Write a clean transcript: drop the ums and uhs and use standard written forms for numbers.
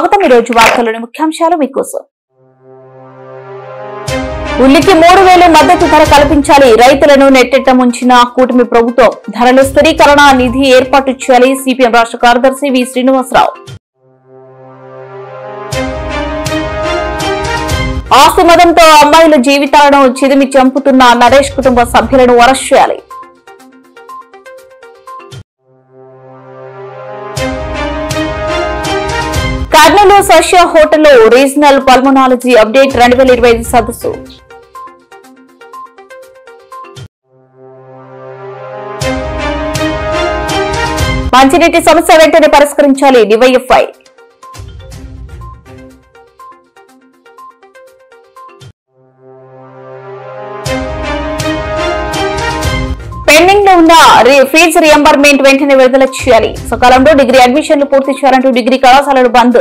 స్వాగతం. ఈ రోజు వార్తల్లోని ముఖ్యాంశాలు మీకోసం. ఉల్లికి 3000 మద్దతు ధర కల్పించాలి. రైతులను నెట్టెట్ట ముంచిన కూటమి ప్రభుత్వం. ధరల స్థిరీకరణ నిధి ఏర్పాటు చేయాలి. సిపిఎం రాష్ట్ర కార్యదర్శి వి శ్రీనివాసరావు. ఆస్తి మదంతో అమ్మాయిల జీవితాలను చిదిమి చంపుతున్న నరేష్ కుటుంబ సభ్యులను అరెస్ట్ చేయాలి. కర్నూలు సోషియా హోటల్లో రీజనల్ పల్మనాలజీ అప్డేట్ 2025 సదస్సు. మంచినీటి సమస్య వెంటనే పరిష్కరించాలి. డివైఎఫ్ఐ. పెండింగ్ లో ఉన్న ఫీజు రియంబర్మెంట్ వెంటనే విడుదల చేయాలి. సకాలంలో డిగ్రీ అడ్మిషన్లు పూర్తి చేయాలంటూ డిగ్రీ కళాశాలలు బంద్.